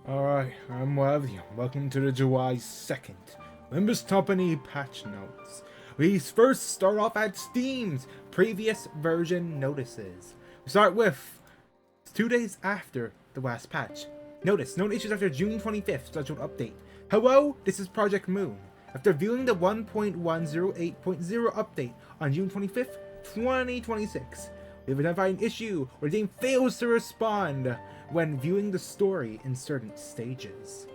Alright, I'm Wavy. Welcome to the July 2nd Limbus Company patch notes. We first start off at Steam's previous version notices. We start with 2 days after the last patch. Notice, known issues after June 25th scheduled update. Hello, this is Project Moon. After viewing the 1.108.0 update on June 25th, 2026, we have identified an issue where the game fails to respond when viewing the story in certain stages.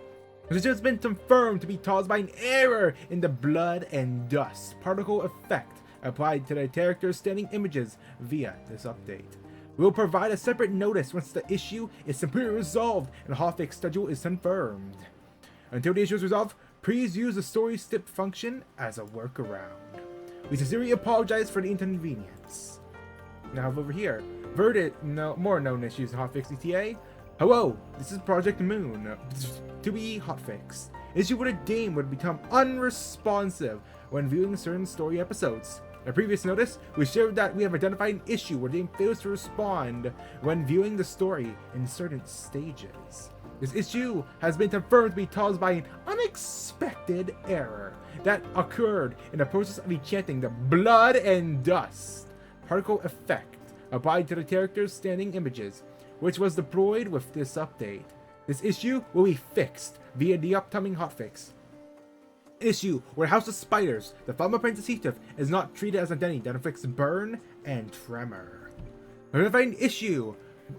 This has been confirmed to be caused by an error in the blood and dust particle effect applied to the character's standing images via this update. We will provide a separate notice once the issue is completely resolved and hotfix schedule is confirmed. Until the issue is resolved, please use the story skip function as a workaround. We sincerely apologize for the inconvenience. Now over here, more known issues in hotfix ETA. Hello, this is Project Moon. To be hotfixed. Issue where the game would become unresponsive when viewing certain story episodes. In a previous notice, we shared that we have identified an issue where the game fails to respond when viewing the story in certain stages. This issue has been confirmed to be caused by an unexpected error that occurred in the process of enchanting the blood and dust particle effect applied to the character's standing images, which was deployed with this update. This issue will be fixed via the upcoming hotfix. Issue where House of Spiders, the Final Apprentice Heathcliff, is not treated as an identity that inflicts burn and tremor. Identify an issue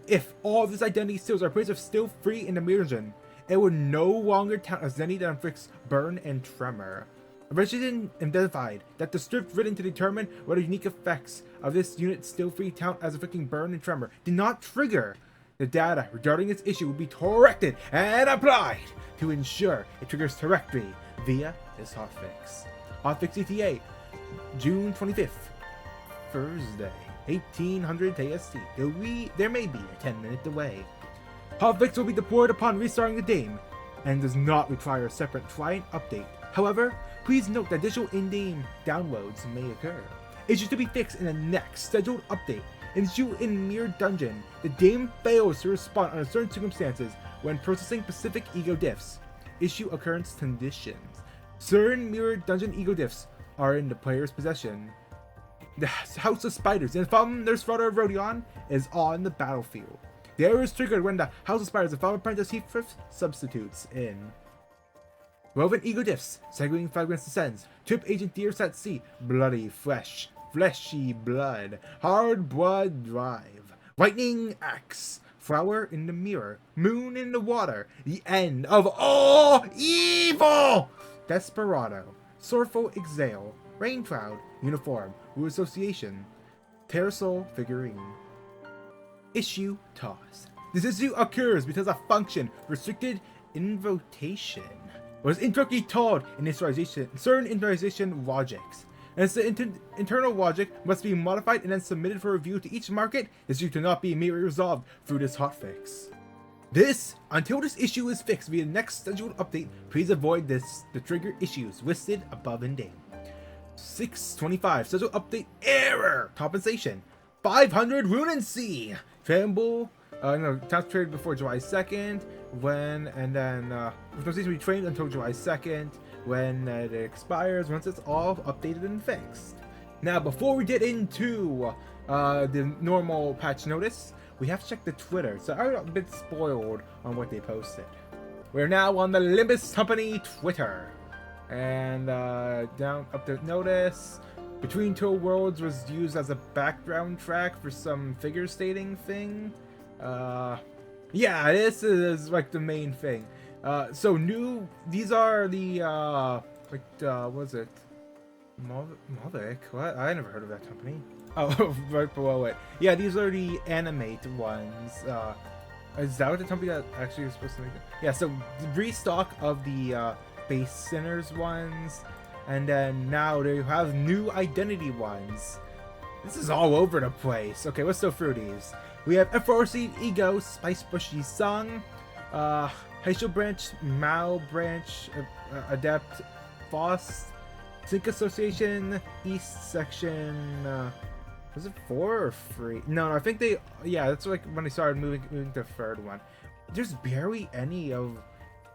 if all of these identity stills are placed with still free in the mirror region, it will no longer count as identity that inflicts burn and tremor. Investigation identified that the script written to determine whether unique effects of this unit still free count as inflicting burn and tremor did not trigger. The data regarding this issue will be corrected and applied to ensure it triggers correctly via this hotfix. Hotfix ETA, June 25th, Thursday, 1800 AST. There may be a 10-minute delay. Hotfix will be deployed upon restarting the game and does not require a separate client update. However, please note that additional in-game downloads may occur. Issues to be fixed in the next scheduled update. Issue in Mirror Dungeon. The game fails to respond under certain circumstances when processing specific ego diffs. Issue occurrence conditions. Certain Mirror Dungeon ego diffs are in the player's possession. The House of Spiders and Founder's Father of Rodion is on the battlefield. The error is triggered when the House of Spiders and Final Apprentice Heathcliff substitutes in. Relevant ego diffs. Seguing Fragrance Descends. Trip Agent Deers at Sea. Bloody Flesh. Fleshy Blood. Hard Blood Drive. Lightning Axe. Flower in the Mirror. Moon in the Water. The End of All Evil! Desperado. Sorrowful Exhale. Rain Cloud. Uniform. Wu Association. Terrasol Figurine. Issue toss. This issue occurs because a function restricted invocation was incorrectly told in certain initialization logics. And the internal logic must be modified and then submitted for review to each market. This issue cannot be immediately resolved through this hotfix. Until this issue is fixed via the next scheduled update, please avoid the trigger issues listed above in name. 625 scheduled update error compensation. 500 Rune and Sea. Tramble. Task traded before July 2nd. Compensation will be trained until July 2nd. When it expires, once it's all updated and fixed. Now, before we get into the normal patch notice, we have to check the Twitter. So I'm a bit spoiled on what they posted. We're now on the Limbus Company Twitter. And down up to notice, Between Two Worlds was used as a background track for some figure stating thing. Yeah, this is like the main thing. These are the, what was it? Mavic? What? I never heard of that company. Oh, right below it. Yeah, these are the animate ones. Is that what the company that actually is supposed to make it? Yeah, so restock of the, base Sinners ones. And then now they have new identity ones. This is all over the place. Okay, let's go through these. We have FRC Ego, Spice Bushy Sung, Heishel Branch, Mao Branch, Adept, Faust, Sync Association, East Section, was it 4 or 3? No, I think that's like when they started moving to the third one. there's barely any of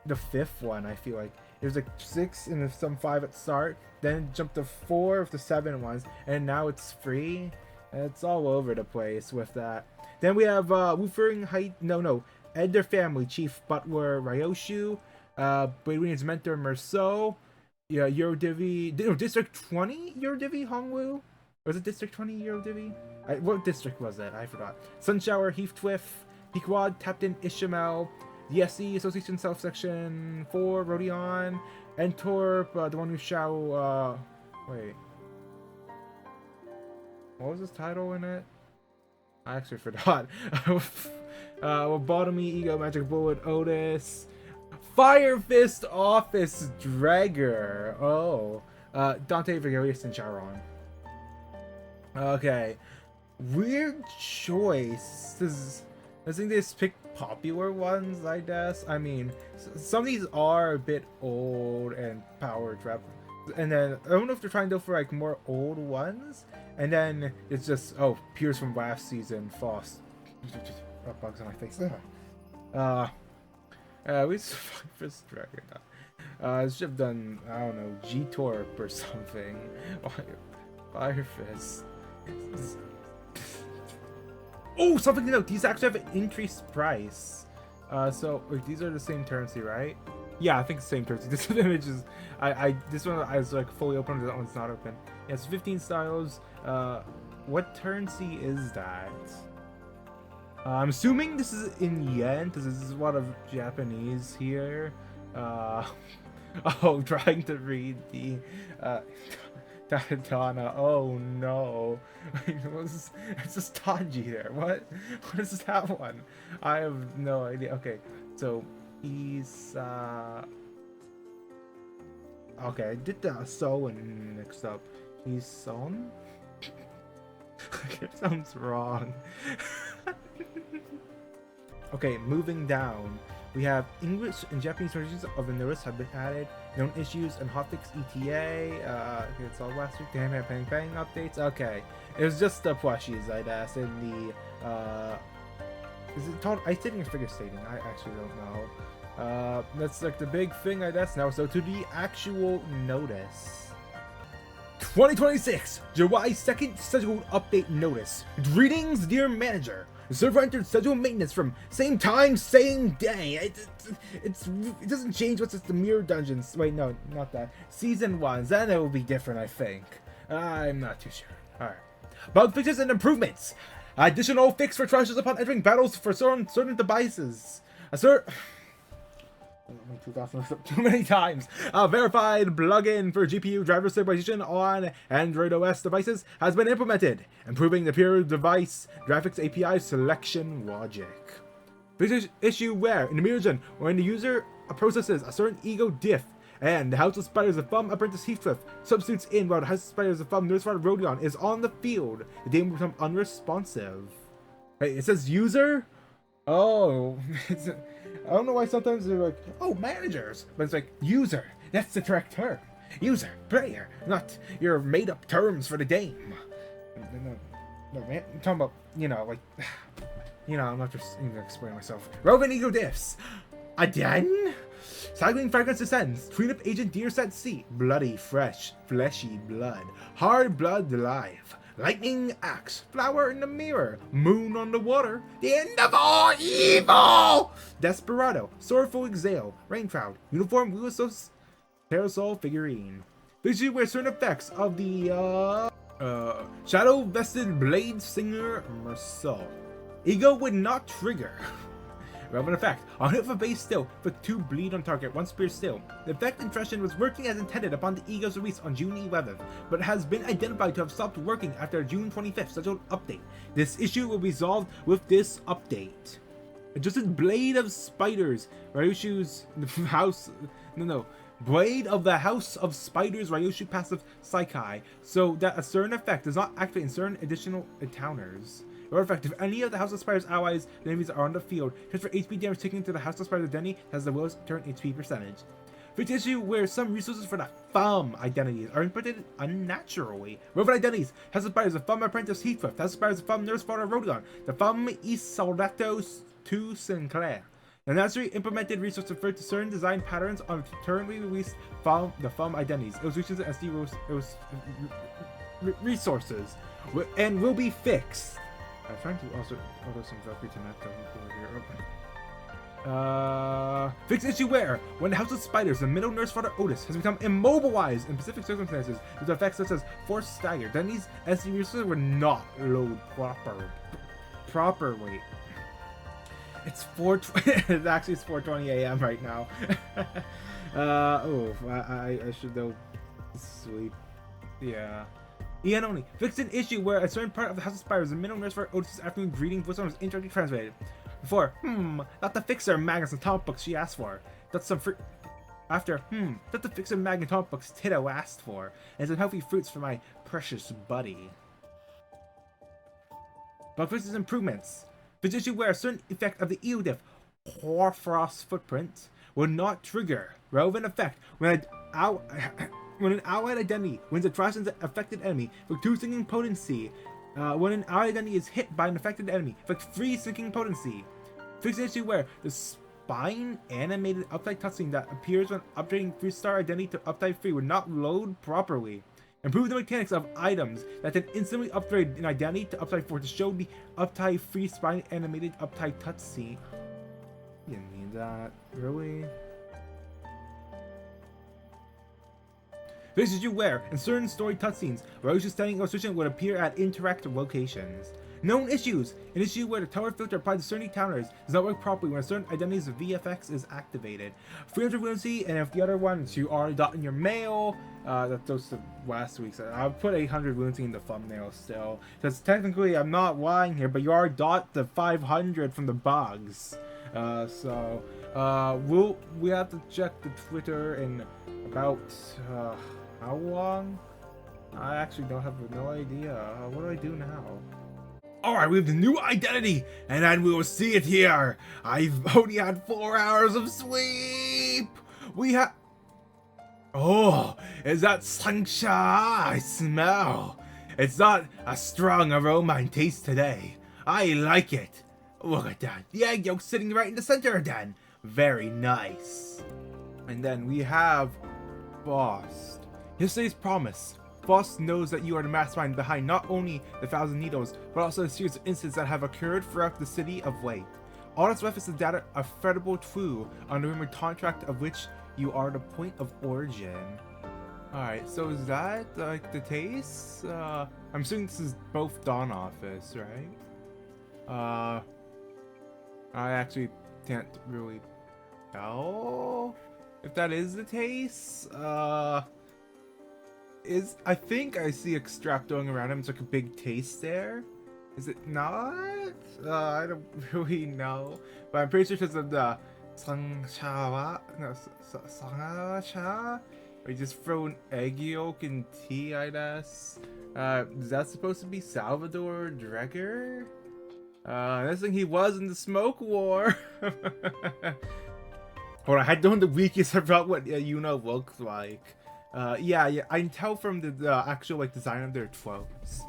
the 5th one. I feel like there's like 6 and some 5 at start, then it jumped to 4 of the 7 ones, and now it's free. And it's all over the place with that. Then we have Ed their family chief butler Ryoshu, Braidwin's mentor Merceau, yeah, Eurodivi, District 20 Eurodivi Hongwu? Was it District 20 Eurodivi? What district was that? I forgot. Sunshower Heathcliff, Pequod Captain Ishmael, the SE Association South Section 4 Rodion, Entorp, the one who shall wait. What was his title in it? I actually forgot. Lobotomy, Ego, Magic Bullet, Otis, Fire Fist Office, Gregor. Oh, Dante, Vigilius, and Charon. Okay, weird choice. I think they just picked popular ones, I guess. I mean, some of these are a bit old and power trap. And then, I don't know if they're trying to go for like more old ones. And then it's just, Piers from last season, Faust. Bugs on my face. We first dragon. I should have done, I don't know, G-Torp or something. Fire Fist. Oh, something to note. These actually have an increased price. So wait, these are the same currency, right? Yeah, I think it's the same currency. This image is, this one I was like fully open. That one's not open. Yeah, it's 15 styles. What currency is that? I'm assuming this is in yen because there's a lot of Japanese here. Trying to read the Tatana. Oh no. It's just Tanji there. What is that one? I have no idea. Okay, so he's okay, I did the Solemn mixed up. He's Son? It sounds wrong. Okay, moving down. We have English and Japanese versions of the notice have been added. Known issues and hotfix ETA. It's all last week. Damn it, bang bang updates. Okay, it was just the plushies, I guess. In the is it called ice skating or figure skating? I actually don't know. That's like the big thing, I guess. Now, so to the actual notice. 2026 July 2nd scheduled update notice. Greetings, dear manager. The server entered scheduled maintenance from same time, same day. It doesn't change what's the mirror dungeons. Wait, no, not that. Season 1, then it will be different, I think. I'm not too sure. Alright. Bug fixes and improvements. Additional fix for treasures upon entering battles for certain devices. Too many times. A verified plugin for GPU driver stabilization on Android OS devices has been implemented, improving the pure device graphics API selection logic. This issue where, in the mirror gen, when the user processes a certain ego diff and the House of Spiders of Thumb Apprentice Heathcliff substitutes in while the House of Spiders of Thumb Nurse Rodion is on the field, the game will become unresponsive. Hey, it says user? Oh, I don't know why sometimes they're like, oh, managers, but it's like, user, that's the correct term. User, player, not your made-up terms for the game. No, man, I'm talking about, like, I'm not just even explaining myself. Roving ego diffs. Again? Cycling fragrance descends. Clean up agent deer set C. Bloody, fresh, fleshy blood. Hard blood alive. Lightning axe, flower in the mirror, moon on the water, the end of all evil! Desperado, sorrowful exhale, rain cloud, uniform Willis parasol figurine. Visually wear certain effects of the shadow vested blade singer Merceau. Ego would not trigger. Relevant effect. On hit of a base still, with 2 bleed on target, 1 spear still. The effect impression was working as intended upon the Ego's release on June 11th, but has been identified to have stopped working after June 25th scheduled update. This issue will be resolved with this update. Adjusted Blade of Spiders, Ryoshu's house... No. Blade of the House of Spiders, Ryoshu passive Psyche, so that a certain effect does not activate in certain additional encounters. Or effect, if any of the House of Spiders allies and enemies are on the field, transfer HP damage taken to the House of Spiders identity has the lowest turn HP percentage. Fifth issue where some resources for the Thumb identities are inputted unnaturally. Relevant identities: House of Spiders, the Thumb Apprentice Heathcliff, House of Spiders, the Thumb Nurse Father Rodion, the Thumb East Soldato to Sinclair. The necessary implemented resource referred to certain design patterns on currently released the FUM identities, illustrations, and SD resources, and will be fixed. I'm trying to also order some Valkyrie to not over here. Fix issue where, when the House of Spiders, the middle nurse father Otis, has become immobilized in specific circumstances due to effects such as forced stagger, then these SD resources were not load properly. It's 4:20. It's actually 4:20 a.m. right now. I should go sleep. Yeah. Ian only. Fixed an issue where a certain part of the House of Spiders, the middle nurse for Otis' afternoon greeting voice was indirectly translated. Before, not the fixer magnets and comic books she asked for. That's some fruit. After, not the fixer magnet and comic books Tito asked for. And some healthy fruits for my precious buddy. Bug fixes improvements. Fixed issue where a certain effect of the EODIF Hoarfrost footprint will not trigger relevant effect when an allied identity wins a trash an affected enemy with 2 sinking potency. When an allied identity is hit by an affected enemy, affect 3 sinking potency. Fixed issue where the spine animated uptype cutscene that appears when upgrading 3-star identity to uptype 3 would not load properly. Improve the mechanics of items that can instantly upgrade an identity to uptype 4 to show the uptype 3 spine animated uptype cutscene. You didn't mean that, really? Fixed issue where, in certain story cutscenes, Rose's standing illustration would appear at interactive locations. Known issues! An issue where the tower filter applied to certain encounters does not work properly when a certain identity's VFX is activated. 300 fluency, and if the other ones you already got in your mail, that goes to last week's. I'll put 800 fluency in the thumbnail still, because technically I'm not lying here, but you already got the 500 from the bugs. We have to check the Twitter in about, how long? I actually don't have no idea. What do I do now? Alright, we have the new identity, and then we will see it here. I've only had 4 hours of sleep. We have... Oh, is that sunshine I smell? It's not a strong aroma and taste today. I like it. Look at that. The egg yolk sitting right in the center again. Very nice. And then we have Faust. Yesterday's promise. Faust knows that you are the mastermind behind not only the Thousand Needles, but also a series of incidents that have occurred throughout the city of Lake. All that's left is the data of credible true on the rumored contract of which you are the point of origin. Alright, so is that like the taste? I'm assuming this is both Dawn Office, right? I actually can't really tell if that is the taste. I think I see a strap going around him. It's like a big taste there. Is it not? I don't really know. But I'm pretty sure because of the Sangchawa. No, Sangacha? Or you just throw an egg yolk in tea, I guess. Is that supposed to be Salvador Gregor? I think he was in the Smoke War. Hold on, I don't know the weakest about what Yuna looks like. Yeah, I can tell from the actual like design of their clothes.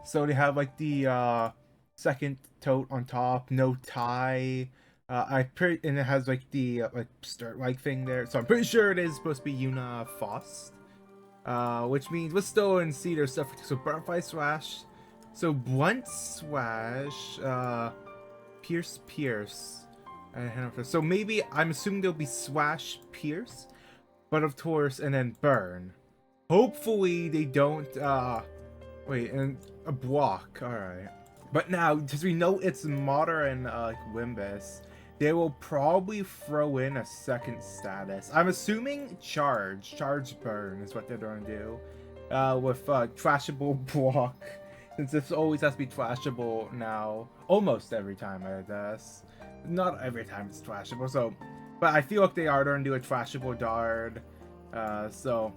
So they have like the second tote on top, no tie. And it has like the like skirt like thing there. So I'm pretty sure it is supposed to be Yuna Faust. Which means let's still and see their stuff. So Butterfly Slash. So Blunt Slash, Pierce. So maybe I'm assuming there'll be Slash Pierce. But of course, and then burn. Hopefully they don't, wait, and a block, alright. But now, because we know it's Moder and, like, Limbus, they will probably throw in a second status. I'm assuming Charge Burn is what they're going to do. With, Trashable Block. Since this always has to be trashable now. Almost every time, I guess. Not every time it's trashable, so... But I feel like they are going to do a trashable Dard. So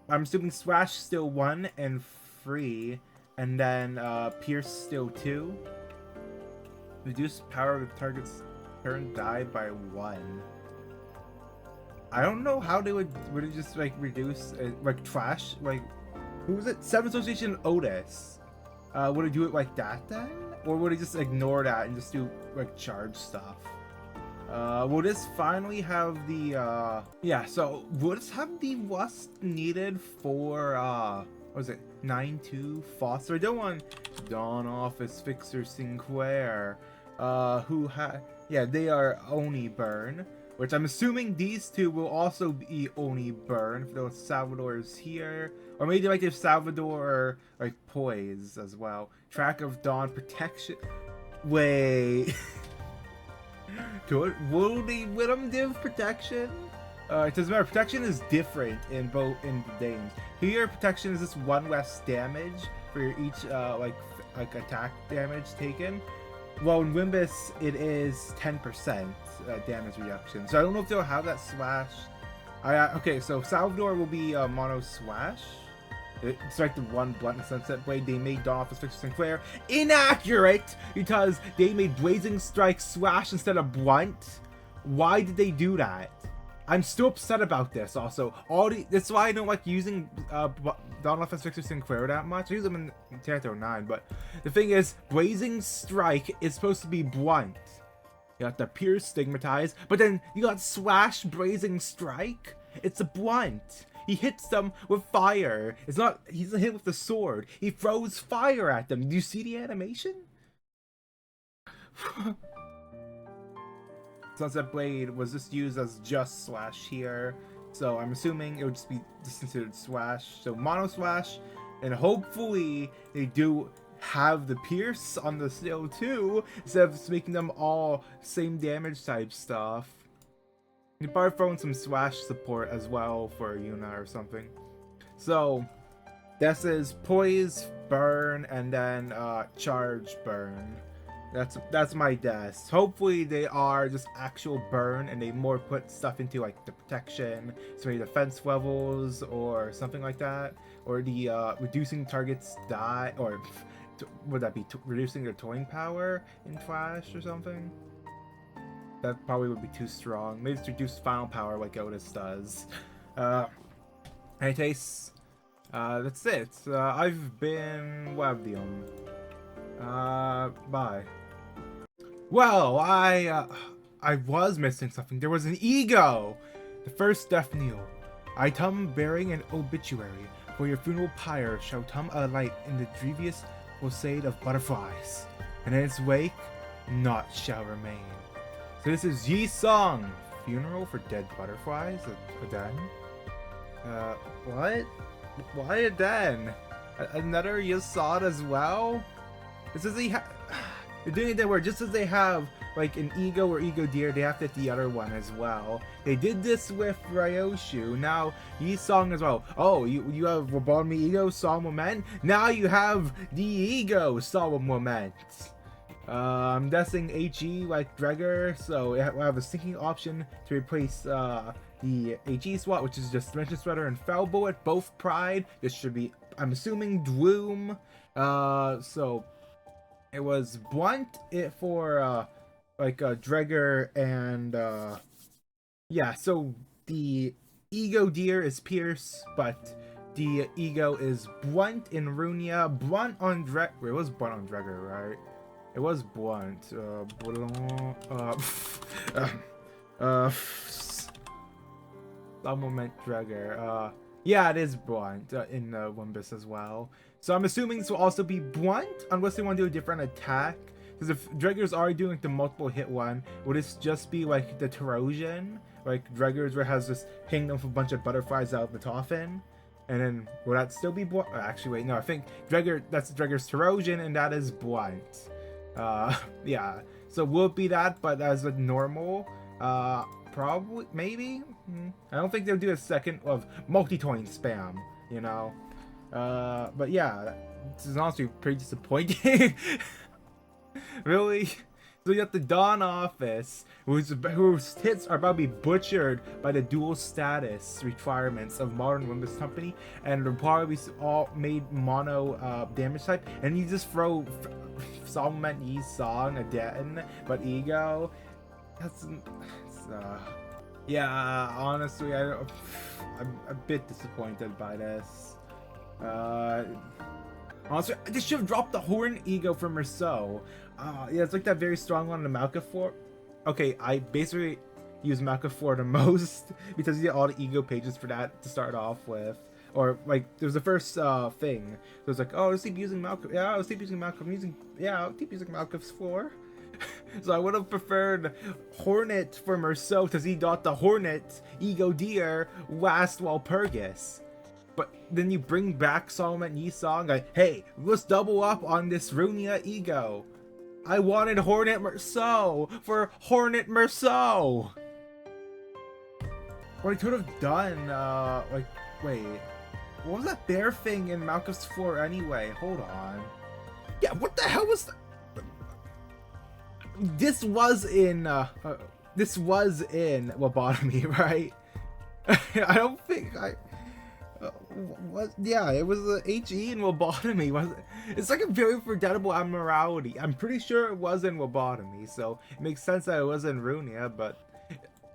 I'm assuming Slash still 1 and 3. And then Pierce still 2. Reduce power of the target's turn die by 1. I don't know how they would it just like reduce like trash, like who was it? 7 Association Otis. Would it do it like that then? Or would it just ignore that and just do like charge stuff? Will this finally have the, yeah, so will this have the what's needed for, what was it, 9-2 Foster? I don't want Dawn Office Fixer Sinclair, who yeah, they are Oni Burn, which I'm assuming these two will also be Oni Burn, if those Salvador's here, or maybe like if Salvador or like Poise as well. Track of Dawn Protection, wait. Will them give protection? It doesn't matter. Protection is different in both the games. Here, protection is just 1 less damage for each like attack damage taken. Well, in Limbus, it is 10% damage reduction. So I don't know if they'll have that slash. Okay, so Salvador will be mono slash. It's like the 1 blunt and sunset blade. They made Dawn Office Fixer Sinclair inaccurate because they made Blazing Strike slash instead of blunt. Why did they do that? I'm still upset about this. Also, that's why I don't like using Dawn Office Fixer Sinclair that much. I use them in Territory 9, but the thing is, Blazing Strike is supposed to be blunt. You got the Pierce Stigmatize, but then you got Slash Blazing Strike. It's a blunt. He hits them with fire. It's not, he's hit with the sword. He throws fire at them. Do you see the animation? Sunset Blade was just used as just slash here. So I'm assuming it would just be considered slash. So mono slash. And hopefully they do have the pierce on the still too, instead of just making them all same damage type stuff. You probably throw in some slash support as well for Yuna or something. So this is Poise, Burn, and then Charge, Burn. That's my guess. Hopefully they are just actual burn and they more put stuff into like the protection, so maybe defense levels or something like that, or the reducing targets die, or would that be reducing their towing power in Flash or something? That probably would be too strong. Maybe it's reduced final power like Otis does. Anyways, that's it. I've been Webdium. Bye. Well, I was missing something. There was an ego! The first death knell. I come bearing an obituary. For your funeral pyre shall come alight in the grievous posade of butterflies. And in its wake, naught shall remain. So this is Yi Song, Funeral for Dead Butterflies, a den? What? Why a den? Another Yasad as well? This is they're doing it that where just as they have like an ego or ego deer, they have to hit the other one as well. They did this with Ryoshu. Now Yi Song as well. Oh, you have Reborn Me Ego, Solemn Lament. Now you have the Ego Solemn Lament. I'm guessing HE like Gregor, so we'll have a sinking option to replace the HE SWAT, which is just Dimension Spreader and Foul Bullet, both Pride. This should be, I'm assuming, Gloom. So it was blunt for like Gregor and yeah. So the Ego Deer is Pierce, but the Ego is blunt in Runia. Blunt on Gregor. It was blunt on Gregor, right? It was blunt. Some moment Gregor. Yeah, it is blunt in Limbus as well. So I'm assuming this will also be blunt, unless they want to do a different attack. Because if Gregor's already doing like, the multiple hit one, would this just be like the Terosian? Like Gregor's where it has this hanging off a bunch of butterflies out of the coffin? And then will that still be blunt? Actually, wait, no, I think Gregor, that's Gregor's Terosian, and that is blunt. Yeah, so will it be that, but as a normal? Probably, maybe? I don't think they'll do a second of multi-toin spam, you know? But yeah, this is honestly pretty disappointing. Really? So you got the Dawn Office, whose hits are about to be butchered by the dual status requirements of modern Limbus Company, and they'll probably all made mono damage type, and you just throw Solomon Yi Song again, but Ego. Yeah, honestly, I'm a bit disappointed by this. Honestly, they should have dropped the Horn Ego from Rousseau. Yeah, it's like that very strong one on the Malka okay, I basically use Malcolm 4 the most because you get all the ego pages for that to start off with. Or like, there was the first thing. It was like, oh, let's keep using Malcolm. Yeah, let's keep using Malcolm. I'll keep using Malcolm's 4. So I would have preferred Hornet for Merceau because he got the Hornet ego deer last Walpurgis. But then you bring back Solemn Yisong, like, hey, let's double up on this Runia ego. I wanted Hornet Merceau for Hornet Merceau. What I could have done, like, wait, what was that bear thing in Malchus 4 anyway? Hold on. Yeah, what the hell was that? This was in Lobotomy, right? I don't think yeah, it was the HE in Lobotomy. It's like a very forgettable abnormality. I'm pretty sure it was in Lobotomy, so it makes sense that it was in Runia, but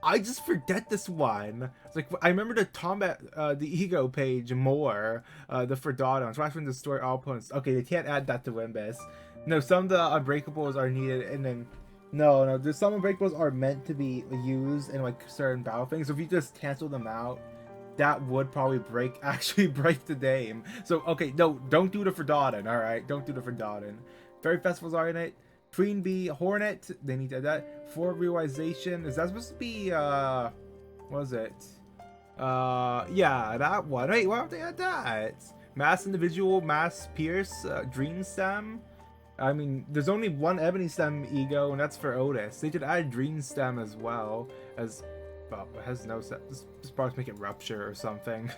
I just forget this one. It's like, I remember the combat, the ego page more, the Fredado. I'm trying to destroy all opponents. Okay, they can't add that to Limbus. No, some of the unbreakables are needed, and then no, there's some unbreakables are meant to be used in like certain battle things. So if you just cancel them out, that would probably actually break the game. So okay, no, don't do the Fredado. All right, don't do the Fredado. Fairy festivals are in it. Queen Bee, Hornet, they need to add that. For realization, is that supposed to be what was it? Yeah, that one. Wait, why don't they add that? Mass Individual, Mass Pierce, Dream Stem. I mean, there's only one Ebony Stem ego, and that's for Otis. They could add Dream Stem as well, as well, it has no set. This probably make it Rupture or something.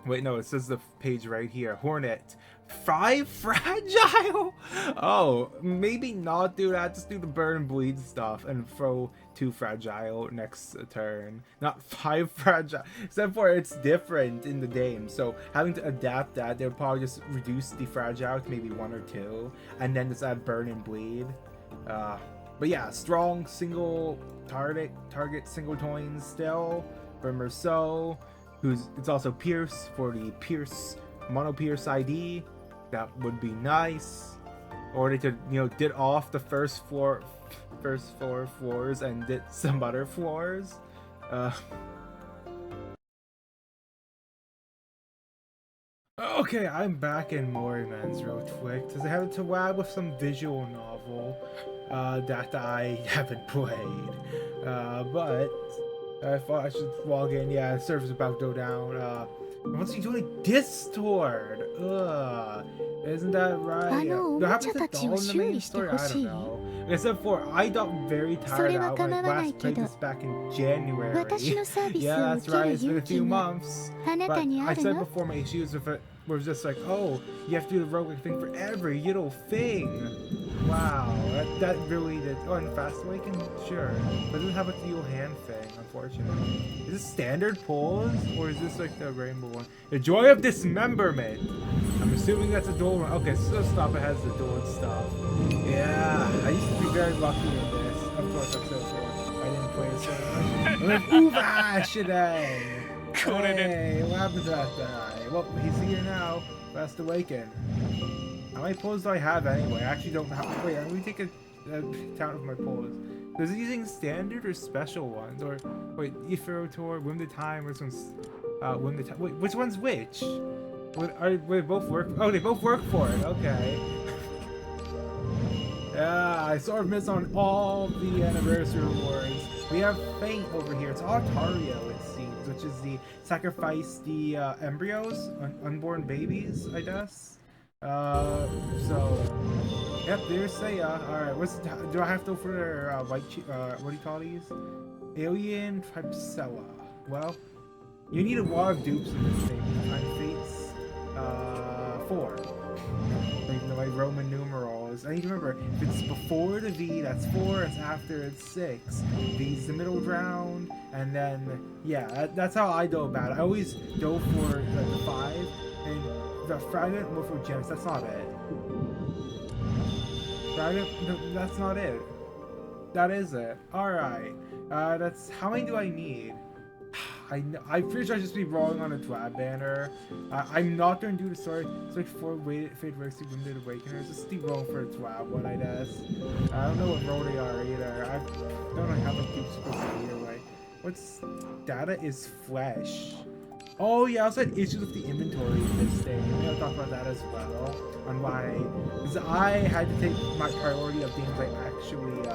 Wait, no, it says the page right here. Hornet. 5 fragile? Oh, maybe not do that. Just do the burn and bleed stuff and throw 2 fragile next turn. Not 5 fragile. Except for it's different in the game. So having to adapt that, they would probably just reduce the fragile to maybe 1 or 2. And then just add burn and bleed. But yeah, strong single target single coins still for Merceau. It's also Pierce for the Pierce Mono Pierce ID. That would be nice. Or they could, did off the first 4 floors and did some other floors. Okay, I'm back in Morimens real quick because I have to lab with some visual novel that I haven't played. But I thought I should log in. Yeah, the server's about to go down. What's he doing? Discord! Ugh. Isn't that right? What happened to the doll in the main story? I don't know. Except for, I got very tired out when I last played this back in January. Yeah, that's right. It's been a few months. But I said before my issues with it was just like, oh, you have to do the roguelike thing for every little thing. Wow, that really did. Oh, and Fast Awaken? Sure. But it doesn't have a dual hand thing, unfortunately. Is this standard pulls? Or is this like the rainbow one? The Joy of Dismemberment! I'm assuming that's a dual one. Okay, so stop, it has the dual stuff. Yeah, I used to be very lucky in this. Of course, I'm so cool. I didn't play it so much. I'm like, ooh, today! Hey, what happened to that guy? Well, he's here now. Fast Awaken. How many pulls do I have anyway? I actually don't have. Wait, let me take a count of my pulls. Is it using standard or special ones? Or wait, Ephero Tour, Win the Time, which one's Win the Time? Wait, which one's which? They both work? Oh, they both work for it. Okay. Yeah, I sort of missed on all the anniversary rewards. We have Faint over here. It's Altario, it seems, which is the sacrifice the embryos, unborn babies, I guess. So, yep, there's Seiya. Alright, do I have to go for white, what do you call these? Alien Tripsella. Well, you need a lot of dupes in this thing. Time Fates, 4. Like Roman numerals. I need to remember, if it's before the V, that's 4, it's after, it's 6. V's the middle ground, and then, yeah, that's how I go about it. I always go for the 5, and the fragment for gems, that's not it. Fragment, no, that's not it. That is it. Alright. That's, how many do I need? I'm pretty sure I just be rolling on a drab banner. I'm not gonna do the story. It's like 4 Fate Works to Wounded Awakeners. Just keep rolling for a drab one, I guess. I don't know what role they are either. I don't know how much people supposed to be either way. What's data is flesh. Oh yeah, I also had issues with the inventory in this thing. Maybe I'll talk about that as well. On why, because I had to take my priority of things I actually,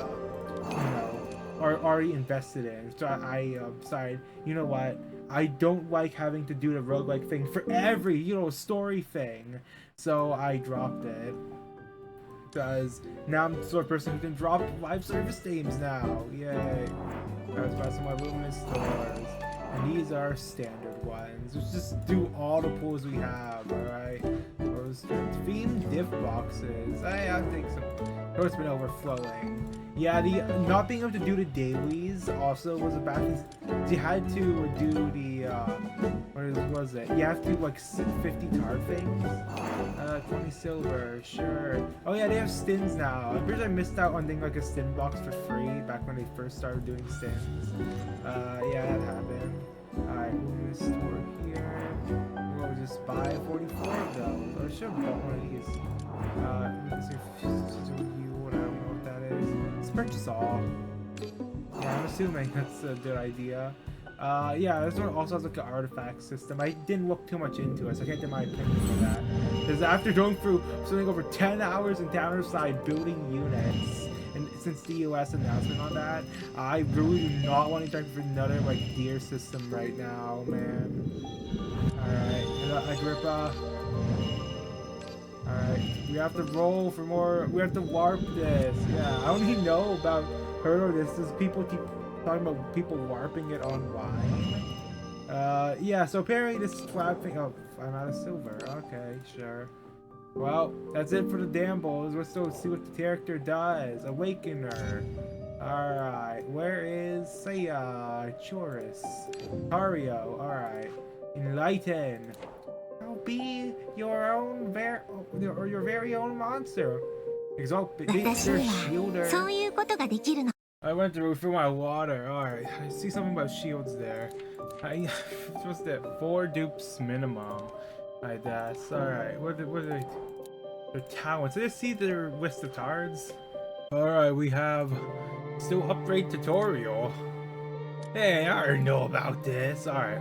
are already invested in. So I decided, you know what? I don't like having to do the roguelike thing for every, story thing. So I dropped it. Because now I'm the sort of person who can drop live service games now. Yay. I was buying some of my Morimens stores. And these are standard ones. Let's just do all the pulls we have, alright? Those themed div boxes. I think some. Oh, it's been overflowing. Yeah, the not being able to do the dailies also was a bad thing. You had to do the what was it? You have to do like 50 tar things. 20 silver, sure. Oh yeah, they have stins now. I'm pretty sure I missed out on getting like a stin box for free back when they first started doing stins. Yeah, that happened. Alright, we'll just store here. We'll just buy 44 of those. I should have bought one of these. I don't know what that is. Let's purchase all. Yeah, I'm assuming that's a good idea. Yeah, this one also has like an artifact system. I didn't look too much into it, so I can't give my opinion for that. Because after going through something over 10 hours in Downerside building units, and since the US announcement on that, I really do not want to try for another like gear system right now, man. Alright, Agrippa. Alright, we have to roll for more. We have to warp this. Yeah, I don't even know about heard of this. Is people keep talking about people warping it online. Yeah, so apparently this flap thing. Oh, I'm out of silver. Okay, sure. Well, that's it for the Dambles. Let's still see what the character does. Awakener. Alright, where is Saya? Chorus. Tario. Alright. Enlighten. I'll be your own your very own monster. Exalt your shielder. I went to refill my water. Alright, I see something about shields there. What's that? 4 dupes minimum. I guess. Alright, what are they? Their talents. Did I see their list of cards? Alright, we have still upgrade tutorial. Hey, I already know about this. Alright.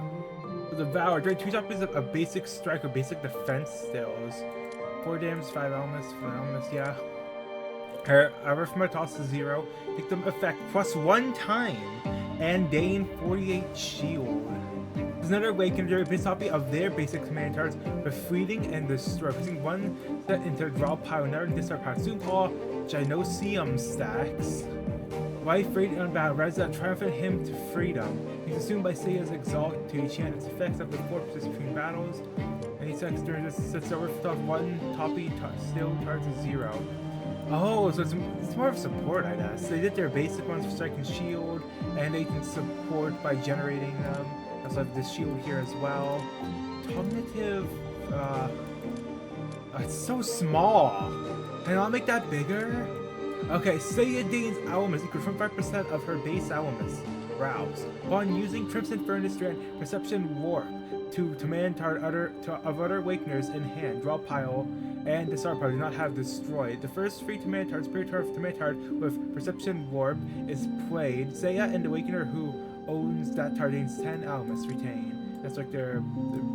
Devour. During 2 copies of a basic strike or basic defense stills. 4 damage, 5 elements, yeah. However, from a toss to 0, take them effect +1 time and gain 48 shield. There's another awakener during a base copy of their basic command cards for fleeting and destroy. Placing 1 set into a draw pile, another into discard pile. Soon all Gynosium stacks. Life radiant unbound, rise that triumphant hymn to freedom. He's assumed by Seiya's Exalt to enchant its effects up to 4 between battles. And he sets during this sets over off 1 copy still turns to 0. Oh, so it's more of support, I guess. They did their basic ones for strike and shield, and they can support by generating them. I also have this shield here as well. Cognitive, it's so small. Can I make that bigger? Okay, Seiya gains elements equal to 25% of her base elements. Rouse. Upon using Crimson Furnace Strand, Perception Warp to command other awakeners in hand, draw pile, and discard pile do not have destroyed. The first 3 command cards, spirit card with Perception Warp is played. Seiya and the awakener who owns that card gains 10 elements retain. That's like their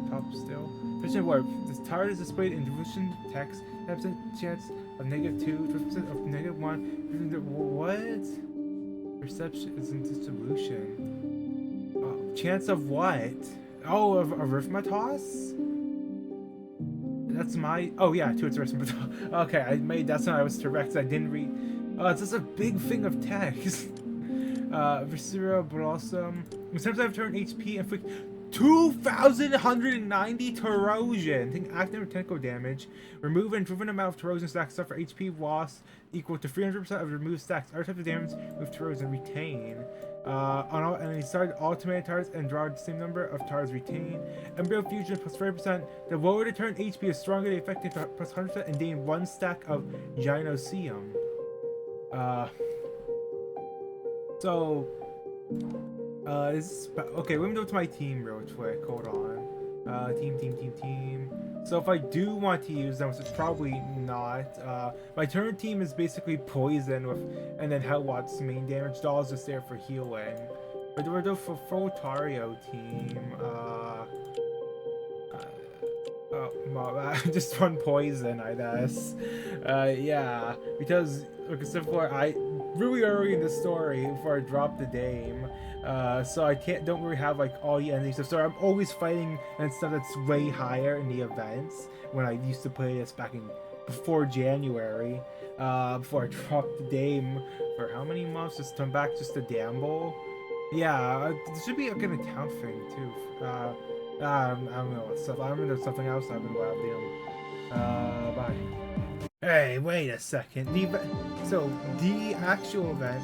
top still. Perception Warp. This card is displayed in devotion text. 10% chance of -2, 20% of -1. What? Perception is in distribution. Oh, chance of what? Oh, of Arithmetos? That's my. Oh yeah, to its Arithmetos. Okay, I made that's when I was correct. I didn't read. Oh, it's just a big thing of text. Viscera Blossom. In terms of turn HP, inflict 2,190 corrosion. Take active technical damage. Remove an improvement amount of corrosion stacks. Suffer HP loss equal to 300% of removed stacks. Other types of damage with corrosion retain. On all enemies started automated cards and draw the same number of cards retain. Embryo Fusion plus 30%. The lower the turn HP is stronger the effective plus 100% and gain 1 stack of Gynosium. So Okay, let me go to my team real quick. Hold on. Team. So if I do want to use them, which is probably not, my turn team is basically poison with, and then Hellwatt's main damage doll is just there for healing. But we're the Frotario team. Just one poison, I guess. Yeah, because I really early in the story before I dropped the game, so I don't really have like all the ending stuff. So I'm always fighting and stuff that's way higher in the events when I used to play this back in before January, before I dropped the game for how many months? Just come back just to gamble. Yeah, there should be like an account thing too. I don't know what stuff. I remember there's something else I've been grabbing. Bye. Hey, wait a second. So the actual event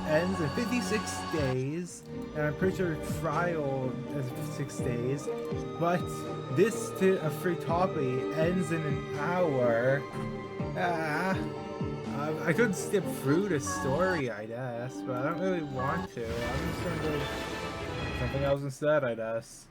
ends in 56 days, and I'm pretty sure the trial is 56 days. But this a free topic ends in an hour. I could skip through the story, I guess, but I don't really want to. I'm just gonna do something else instead, I guess.